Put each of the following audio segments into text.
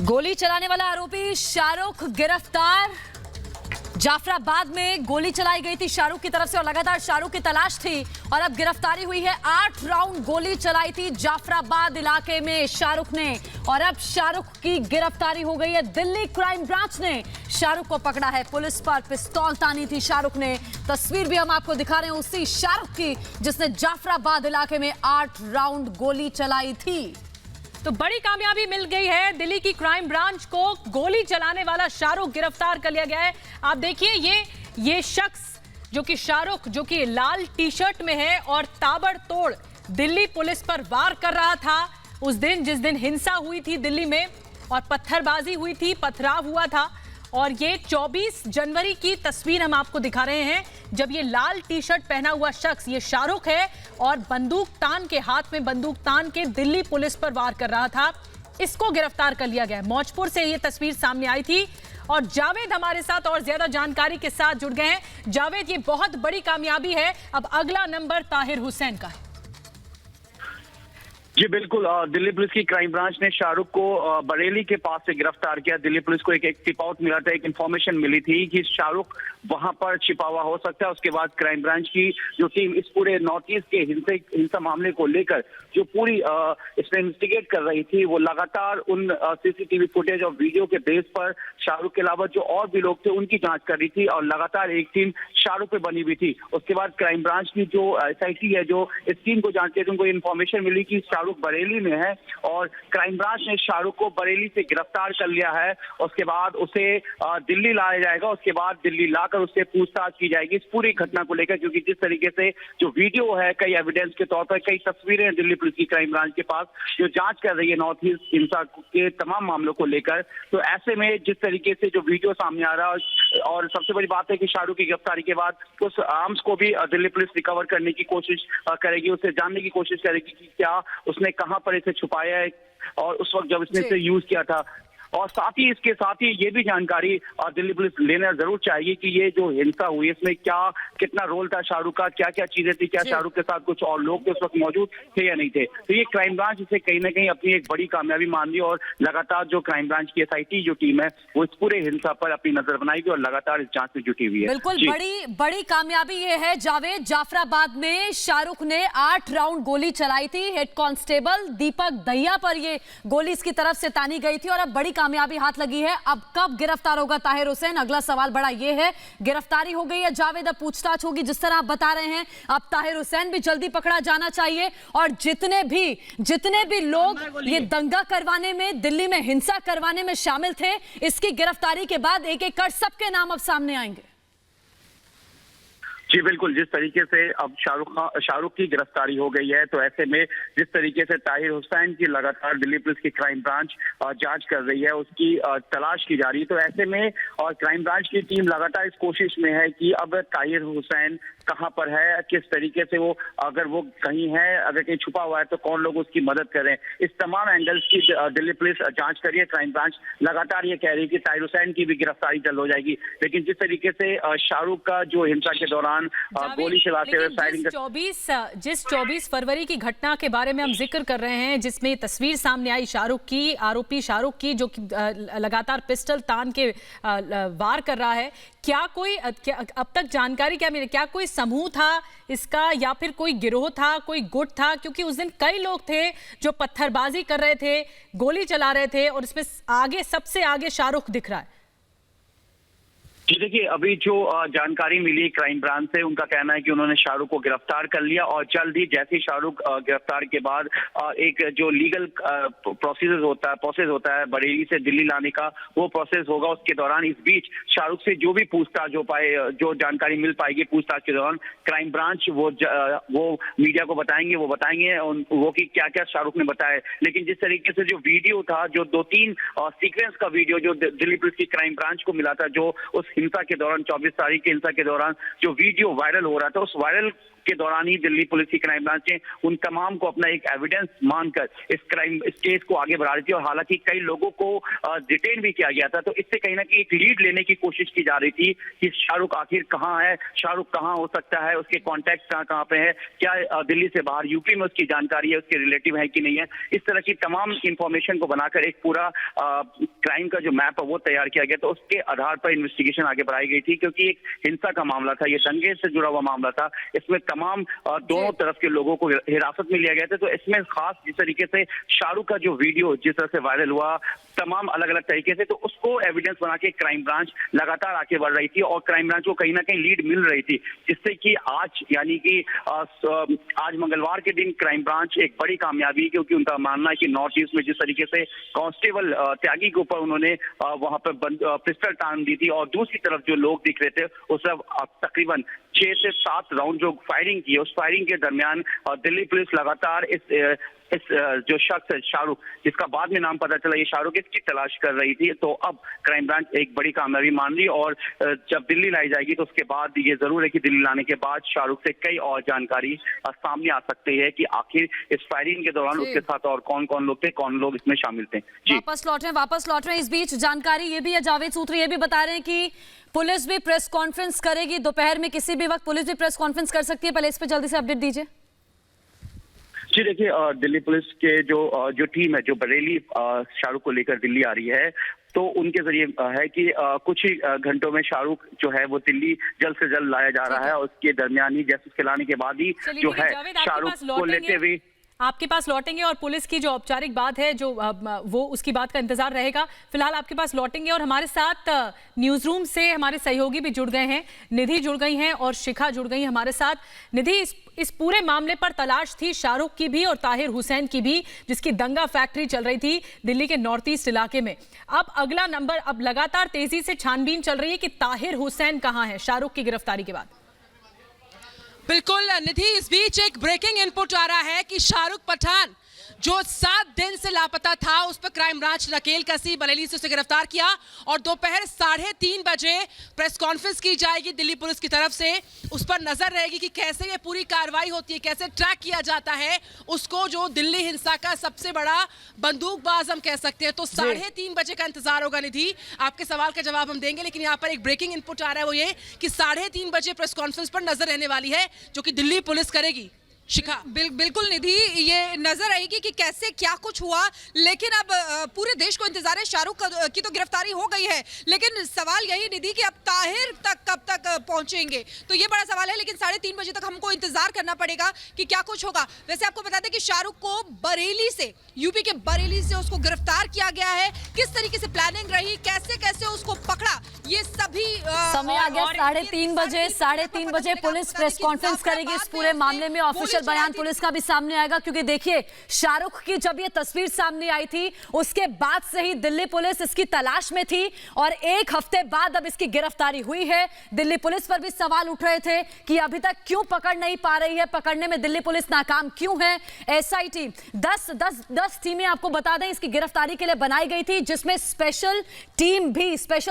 गोली चलाने वाला आरोपी शाहरुख गिरफ्तार। जाफराबाद में गोली चलाई गई थी शाहरुख की तरफ से और लगातार शाहरुख की तलाश थी और अब गिरफ्तारी हुई है। 8 राउंड गोली चलाई थी जाफराबाद इलाके में शाहरुख ने और अब शाहरुख की गिरफ्तारी हो गई है। दिल्ली क्राइम ब्रांच ने शाहरुख को पकड़ा है। पुलिस पर पिस्तौल तानी थी शाहरुख ने। तस्वीर भी हम आपको दिखा रहे हैं उसी शाहरुख की जिसने जाफराबाद इलाके में 8 राउंड गोली चलाई थी। तो बड़ी कामयाबी मिल गई है दिल्ली की क्राइम ब्रांच को। गोली चलाने वाला शाहरुख गिरफ्तार कर लिया गया है। आप देखिए ये शख्स जो कि शाहरुख जो कि लाल टी शर्ट में है और ताबड़तोड़ दिल्ली पुलिस पर वार कर रहा था उस दिन जिस दिन हिंसा हुई थी दिल्ली में और पत्थरबाजी हुई थी, पथराव हुआ था। और ये 24 जनवरी की तस्वीर हम आपको दिखा रहे हैं जब ये लाल टी शर्ट पहना हुआ शख्स, ये शाहरुख है और बंदूक तान के हाथ में बंदूक तान के दिल्ली पुलिस पर वार कर रहा था। इसको गिरफ्तार कर लिया गया। मौजपुर से ये तस्वीर सामने आई थी और जावेद हमारे साथ और ज्यादा जानकारी के साथ जुड़ गए हैं। जावेद, ये बहुत बड़ी कामयाबी है। अब अगला नंबर ताहिर हुसैन का है। जी बिल्कुल, दिल्ली पुलिस की क्राइम ब्रांच ने शाहरुख को बरेली के पास से गिरफ्तार किया। दिल्ली पुलिस को एक टिप आउट मिला था, एक इन्फॉर्मेशन मिली थी कि शाहरुख वहां पर छिपा हुआ हो सकता है। उसके बाद क्राइम ब्रांच की जो टीम इस पूरे नॉर्थ ईस्ट के हिंसा मामले को लेकर जो पूरी इसमें इन्वेस्टिगेट कर रही थी, वो लगातार उन सीसीटीवी फुटेज और वीडियो के बेस पर शाहरुख के अलावा जो और भी लोग थे उनकी जांच कर रही थी और लगातार एक टीम शाहरुख पे बनी हुई थी। उसके बाद क्राइम ब्रांच की जो SIT है जो इस टीम को जानती है, उनको इन्फॉर्मेशन मिली कि शाहरुख बरेली में है और क्राइम ब्रांच ने शाहरुख को बरेली से गिरफ्तार कर लिया है। उसके बाद उसे दिल्ली लाया जाएगा। उसके बाद दिल्ली लाकर उससे पूछताछ की जाएगी इस पूरी घटना को लेकर, क्योंकि जिस तरीके से जो वीडियो है, कई एविडेंस के तौर पर कई तस्वीरें हैं दिल्ली पुलिस की क्राइम ब्रांच के पास जो जांच कर रही है नॉर्थ ईस्ट हिंसा के तमाम मामलों को लेकर। तो ऐसे में जिस तरीके से जो वीडियो सामने आ रहा है और सबसे बड़ी बात है कि शाहरुख की गिरफ्तारी के बाद उस आर्म्स को भी दिल्ली पुलिस रिकवर करने की कोशिश करेगी, उसे जानने की कोशिश करेगी कि क्या उसने कहां पर इसे छुपाया है और उस वक्त जब इसने इसे यूज किया था। और साथ ही इसके साथ ही ये भी जानकारी दिल्ली पुलिस लेना जरूर चाहिए कि ये जो हिंसा हुई इसमें कितना रोल था शाहरुख का, क्या क्या चीजें थी, क्या शाहरुख के साथ कुछ और लोग थे उस वक्त मौजूद थे या नहीं थे। तो ये क्राइम ब्रांच इसे कहीं ना कहीं अपनी एक बड़ी कामयाबी मान रही है और लगातार जो क्राइम ब्रांच की SIT जो टीम है वो इस पूरे हिंसा पर अपनी नजर बनाएगी और लगातार इस जांच में जुटी हुई है। बिल्कुल बड़ी कामयाबी ये है जावेद। जाफराबाद में शाहरुख ने 8 राउंड गोली चलाई थी। हेड कांस्टेबल दीपक दहिया पर ये गोली इसकी तरफ से तानी गई थी और अब बड़ी कामयाबी हाथ लगी है। अब कब गिरफ्तार होगा ताहिर हुसैन, अगला सवाल बड़ा ये है। गिरफ्तारी हो गई है जावेद, अब पूछताछ होगी जिस तरह आप बता रहे हैं। अब ताहिर हुसैन भी जल्दी पकड़ा जाना चाहिए और जितने भी लोग ये दंगा करवाने में, दिल्ली में हिंसा करवाने में शामिल थे, इसकी गिरफ्तारी के बाद एक एक कर सबके नाम अब सामने आएंगे। जी बिल्कुल, जिस तरीके से अब शाहरुख की गिरफ्तारी हो गई है तो ऐसे में जिस तरीके से ताहिर हुसैन की लगातार दिल्ली पुलिस की क्राइम ब्रांच जांच कर रही है, उसकी तलाश की जा रही है। तो ऐसे में और क्राइम ब्रांच की टीम लगातार इस कोशिश में है कि अब ताहिर हुसैन कहां पर है, किस तरीके से वो अगर वो कहीं है, अगर कहीं छुपा हुआ है तो कौन लोग उसकी मदद करें। इस तमाम एंगल्स की दिल्ली पुलिस जांच कर रही है। क्राइम ब्रांच लगातार ये कह रही है कि ताहिर हुसैन की भी गिरफ्तारी जल्द हो जाएगी। लेकिन जिस तरीके से शाहरुख का जो हिंसा के दौरान गोली चलाते हुए फायरिंग, जिस 24 फरवरी की घटना के बारे में हम जिक्र कर रहे हैं जिसमें तस्वीर सामने आई शाहरुख की, आरोपी शाहरुख की जो लगातार पिस्टल तान के वार कर रहा है, क्या कोई अब तक जानकारी क्या मिली, क्या कोई समूह था इसका या फिर कोई गिरोह था, कोई गुट था? क्योंकि उस दिन कई लोग थे जो पत्थरबाजी कर रहे थे, गोली चला रहे थे और इसमें सबसे आगे शाहरुख दिख रहा है। जी देखिए, अभी जो जानकारी मिली क्राइम ब्रांच से, उनका कहना है कि उन्होंने शाहरुख को गिरफ्तार कर लिया और जल्द ही जैसे ही शाहरुख गिरफ्तार के बाद एक जो लीगल प्रोसेस होता है बरेली से दिल्ली लाने का, वो प्रोसेस होगा। उसके दौरान इस बीच शाहरुख से जो भी पूछताछ हो पाए, जो जानकारी मिल पाएगी पूछताछ के दौरान, क्राइम ब्रांच वो मीडिया को बताएंगे वो कि क्या क्या शाहरुख ने बताया। लेकिन जिस तरीके से जो वीडियो था, जो 2-3 सीक्वेंस का वीडियो जो दिल्ली पुलिस की क्राइम ब्रांच को मिला था, जो उस हिंसा के दौरान 24 तारीख की हिंसा के दौरान जो वीडियो वायरल हो रहा था, उस वायरल के दौरान ही दिल्ली पुलिस की क्राइम ब्रांच ने उन तमाम को अपना एक एविडेंस मानकर इस केस को आगे बढ़ा रही थी और हालांकि कई लोगों को डिटेन भी किया गया था। तो इससे कहीं ना कहीं एक लीड लेने की कोशिश की जा रही थी कि शाहरुख आखिर कहाँ है, शाहरुख कहाँ हो सकता है, उसके कॉन्टैक्ट कहाँ पे है, क्या दिल्ली से बाहर यूपी में उसकी जानकारी है, उसके रिलेटिव है कि नहीं है। इस तरह की तमाम इंफॉर्मेशन को बनाकर एक पूरा क्राइम का जो मैप है वो तैयार किया गया। तो उसके आधार पर इन्वेस्टिगेशन आगे बढ़ाई गई थी क्योंकि एक हिंसा का मामला था, ये दंगे से जुड़ा हुआ मामला था। इसमें तमाम दोनों तरफ के लोगों को हिरासत में लिया गया था। तो इसमें खास जिस तरीके से शाहरुख का जो वीडियो जिस तरह से वायरल हुआ तमाम अलग अलग तरीके से, तो उसको एविडेंस बना के क्राइम ब्रांच लगातार आगे बढ़ रही थी और क्राइम ब्रांच को कहीं ना कहीं लीड मिल रही थी, जिससे कि आज यानी कि आज मंगलवार के दिन क्राइम ब्रांच एक बड़ी कामयाबी, क्योंकि उनका मानना है कि नॉर्थ ईस्ट में जिस तरीके से कांस्टेबल त्यागी के ऊपर उन्होंने वहां पर पिस्टल टांग दी थी और दूसरी तरफ जो लोग दिख रहे थे उस तकरीबन 6 से 7 राउंड जो फायरिंग की, उस फायरिंग के दरमियान दिल्ली पुलिस लगातार इस जो शख्स है शाहरुख, जिसका बाद में नाम पता चला ये शाहरुख, इसकी तलाश कर रही थी। तो अब क्राइम ब्रांच एक बड़ी कामयाबी मान रही और जब दिल्ली लाई जाएगी तो उसके बाद ये जरूर है कि दिल्ली लाने के बाद शाहरुख से कई और जानकारी सामने आ सकती है कि आखिर इस फायरिंग के दौरान उसके साथ और कौन कौन लोग थे, कौन लोग इसमें शामिल थे। जी वापस लौट रहे हैं। इस बीच जानकारी ये भी है, जावेद सूत्री ये भी बता रहे हैं कि पुलिस भी प्रेस कॉन्फ्रेंस करेगी दोपहर में, किसी भी वक्त पुलिस भी प्रेस कॉन्फ्रेंस कर सकती है। पहले इस पे जल्दी से अपडेट दीजिए। जी देखिए, दिल्ली पुलिस के जो टीम है जो बरेली शाहरुख को लेकर दिल्ली आ रही है, तो उनके जरिए है कि कुछ ही घंटों में शाहरुख जो है वो दिल्ली जल्द से जल्द लाया जा रहा है और उसके दरमियान ही जैसे उसके लाने के बाद ही जो है शाहरुख को लेते हुए आपके पास लौटेंगे और पुलिस की जो औपचारिक बात है जो वो उसकी बात का इंतजार रहेगा। फिलहाल आपके पास लौटेंगे और हमारे साथ न्यूज रूम से हमारे सहयोगी भी जुड़ गए हैं, निधि जुड़ गई हैं और शिखा जुड़ गई हमारे साथ। निधि, इस पूरे मामले पर तलाश थी शाहरुख की भी और ताहिर हुसैन की भी, जिसकी दंगा फैक्ट्री चल रही थी दिल्ली के नॉर्थ ईस्ट इलाके में। अब अगला नंबर, अब लगातार तेजी से छानबीन चल रही है कि ताहिर हुसैन कहां है शाहरुख की गिरफ्तारी के बाद। बिल्कुल निधि, इस बीच एक ब्रेकिंग इनपुट आ रहा है कि शाहरुख पठान जो 7 दिन से लापता था उस पर क्राइम ब्रांच नकेल कसी, बरेली से उसे गिरफ्तार किया और दोपहर 3:30 बजे प्रेस कॉन्फ्रेंस की जाएगी दिल्ली पुलिस की तरफ से। उस पर नजर रहेगी कि कैसे ये पूरी कार्रवाई होती है, कैसे ट्रैक किया जाता है उसको, जो दिल्ली हिंसा का सबसे बड़ा बंदूकबाज हम कह सकते हैं। तो 3:30 बजे का इंतजार होगा निधि। आपके सवाल का जवाब हम देंगे, लेकिन यहाँ पर एक ब्रेकिंग इनपुट आ रहा है, वो ये कि 3:30 बजे प्रेस कॉन्फ्रेंस पर नजर रहने वाली है जो कि दिल्ली पुलिस करेगी। शिखा, बिल्कुल निधि, ये नजर आएगी कि कैसे क्या कुछ हुआ, लेकिन अब पूरे देश को इंतजार है। शाहरुख की तो गिरफ्तारी हो गई है, लेकिन सवाल यही निधि कि अब ताहिर तक कब तक पहुंचेंगे, तो ये बड़ा सवाल है। लेकिन 3:30 बजे तक हमको इंतजार करना पड़ेगा कि क्या कुछ होगा। वैसे आपको बता दें कि शाहरुख को बरेली से, यूपी के बरेली से उसको गिरफ्तार किया गया है। किस तरीके से प्लानिंग रही, कैसे कैसे उसको पकड़ा, ये सभी समय आ गया 3:30 बजे। 3:30 बजे पुलिस प्रेस कॉन्फ्रेंस करेगी इस पूरे मामले में। ऑफिशियल बयान पुलिस का भी सामने आएगा, क्योंकि देखिए शाहरुख की जब ये तस्वीर सामने आई थी उसके बाद से ही दिल्ली पुलिस इसकी तलाश में थी और 1 हफ्ते बाद अब इसकी गिरफ्तारी हुई है। दिल्ली पुलिस पर भी सवाल उठ रहे थे कि अभी तक क्यों पकड़ नहीं पा रही है, पकड़ने में दिल्ली पुलिस नाकाम क्यों है। एसआईटी 10 टीमें आपको बता दें इसकी गिरफ्तारी के लिए बनाई गई थी, जिसमें स्पेशल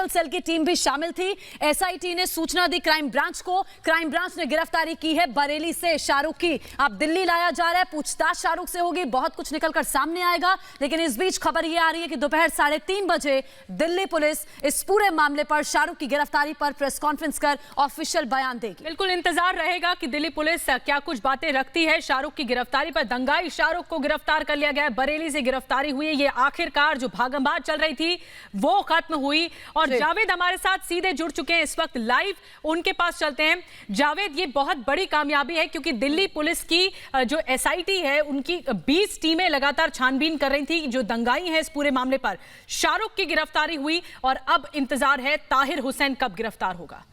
सेल की टीम भी शामिल थी। एसआईटी ने सूचना दी क्राइम ब्रांच को, क्राइम ब्रांच ने गिरफ्तारी की है बरेली से शाहरुख की। अब दिल्ली लाया जा रहा है, पूछताछ शाहरुख से होगी, बहुत कुछ निकलकर सामने आएगा। लेकिन इस बीच खबर यह आ रही है कि दोपहर 3:30 बजे दिल्ली पुलिस इस पूरे मामले पर, शाहरुख की गिरफ्तारी पर प्रेस कॉन्फ्रेंस कर ऑफिशियल बयान देगी। बिल्कुल इंतजार रहेगा कि दिल्ली पुलिस क्या कुछ बातें रखती है शाहरुख की गिरफ्तारी पर। दंगाई शाहरुख को गिरफ्तार कर लिया गया है, बरेली से गिरफ्तारी हुई है। ये आखिरकार जो भागमभाग चल रही थी वो खत्म हुई। और जावेद हमारे साथ सीधे जुड़ चुके हैं इस वक्त लाइव, उनके पास चलते हैं। जावेद, ये बहुत बड़ी कामयाबी है क्योंकि दिल्ली पुलिस की जो एसआईटी है उनकी 20 टीमें लगातार छानबीन कर रही थी जो दंगाई हैं इस पूरे मामले पर। शाहरुख की गिरफ्तारी हुई और अब इंतजार है ताहिर हुसैन कब गिरफ्तार होगा।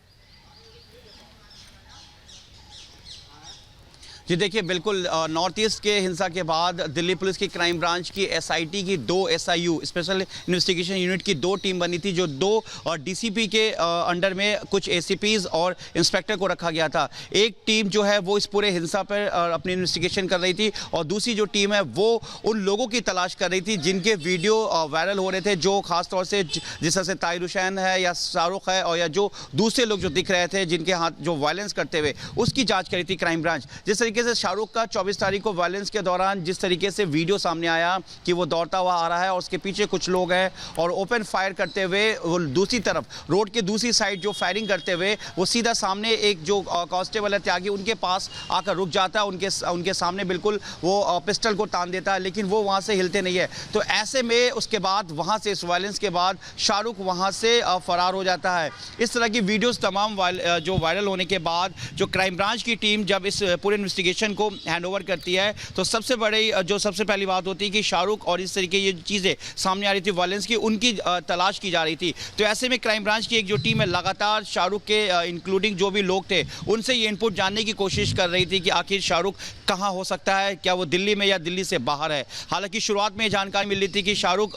जी देखिए, बिल्कुल नॉर्थ ईस्ट के हिंसा के बाद दिल्ली पुलिस की क्राइम ब्रांच की एसआईटी की 2 एसआईयू स्पेशल इन्वेस्टिगेशन यूनिट की 2 टीम बनी थी, जो 2 डीसीपी के अंडर में कुछ एसीपीज और इंस्पेक्टर को रखा गया था। एक टीम जो है वो इस पूरे हिंसा पर अपनी इन्वेस्टिगेशन कर रही थी और दूसरी जो टीम है वो उन लोगों की तलाश कर रही थी जिनके वीडियो वायरल हो रहे थे, जो खासतौर से जिस तरह से ताहिर हुसैन है या शाहरुख है और या जो दूसरे लोग जो दिख रहे थे जिनके हाथ जो वायलेंस करते हुए, उसकी जाँच करी थी क्राइम ब्रांच। जिस तरीके से शाहरुख का 24 तारीख को वायलेंस के दौरान जिस तरीके से वीडियो सामने आया कि वो दौड़ता हुआ आ रहा है और उसके पीछे कुछ लोग हैं और ओपन फायर करते हुए वो दूसरी तरफ रोड के दूसरी साइड जो फायरिंग करते हुए वो सीधा सामने एक जो कांस्टेबल है त्यागी, उनके पास आकर रुक जाता है, उनके सामने बिल्कुल वो पिस्टल को तान देता है, लेकिन वो वहाँ से हिलते नहीं है। तो ऐसे में उसके बाद वहाँ से इस वायलेंस के बाद शाहरुख वहाँ से फरार हो जाता है। इस तरह की वीडियोज़ तमाम जो वायरल होने के बाद जो क्राइम ब्रांच की टीम जब इस पूरे इन्वेस्टिगेशन को हैंडओवर करती है तो सबसे पहली बात होती है कि शाहरुख और इस तरीके ये चीज़ें सामने आ रही थी वायलेंस की, उनकी तलाश की जा रही थी। तो ऐसे में क्राइम ब्रांच की एक जो टीम है लगातार शाहरुख के इंक्लूडिंग जो भी लोग थे उनसे ये इनपुट जानने की कोशिश कर रही थी कि आखिर शाहरुख कहाँ हो सकता है, क्या वो दिल्ली में या दिल्ली से बाहर है। हालांकि शुरुआत में ये जानकारी मिल रही थी कि शाहरुख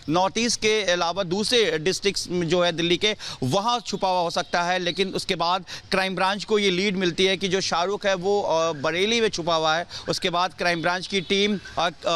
नॉर्थ ईस्ट के अलावा दूसरे डिस्ट्रिक्ट्स जो है दिल्ली के, वहाँ छुपा हुआ हो सकता है, लेकिन उसके बाद क्राइम ब्रांच को ये लीड मिलती है कि जो शाहरुख है वो बरेली में छुपा हुआ है। उसके बाद क्राइम ब्रांच की टीम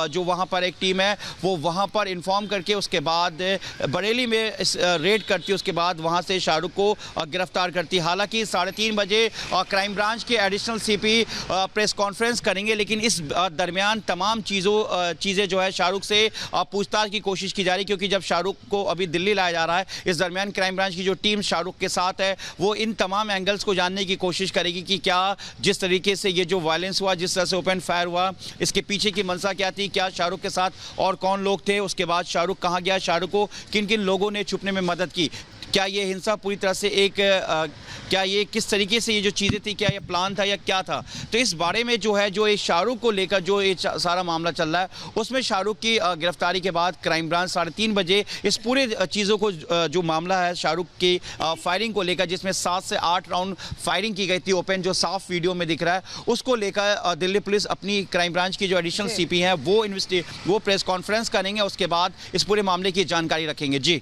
जो वहाँ पर एक टीम है वो वहाँ पर इन्फॉर्म करके उसके बाद बरेली में रेड करती है, उसके बाद वहाँ से शाहरुख को गिरफ्तार करती है। हालांकि 3:30 बजे क्राइम ब्रांच के एडिशनल सीपी प्रेस कॉन्फ्रेंस करेंगे, लेकिन इस दरमियान तमाम चीज़ें जो है शाहरुख से पूछताछ की कोशिश की जा रही, क्योंकि जब शाहरुख को अभी दिल्ली लाया जा रहा है, इस दरमियान क्राइम ब्रांच की जो टीम शाहरुख के साथ है वो इन तमाम एंगल्स को जानने की कोशिश करेगी कि क्या जिस तरीके से ये जो वायलेंस हुआ, जिस तरह से ओपन फायर हुआ, इसके पीछे की मंशा क्या थी, क्या शाहरुख के साथ और कौन लोग थे, उसके बाद शाहरुख कहाँ गया, शाहरुख को किन किन लोगों ने छुपने में मदद की, क्या ये हिंसा पूरी तरह से क्या ये किस तरीके से ये जो चीज़ें थी, क्या ये प्लान था या क्या था। तो इस बारे में जो है जो ये शाहरुख को लेकर जो ये सारा मामला चल रहा है, उसमें शाहरुख की गिरफ्तारी के बाद क्राइम ब्रांच 3:30 बजे इस पूरे चीज़ों को जो मामला है शाहरुख की फायरिंग को लेकर, जिसमें 7 से 8 राउंड फायरिंग की गई थी ओपन, जो साफ वीडियो में दिख रहा है, उसको लेकर दिल्ली पुलिस अपनी क्राइम ब्रांच की जो एडिशनल सीपी हैं वो प्रेस कॉन्फ्रेंस करेंगे, उसके बाद इस पूरे मामले की जानकारी रखेंगे। जी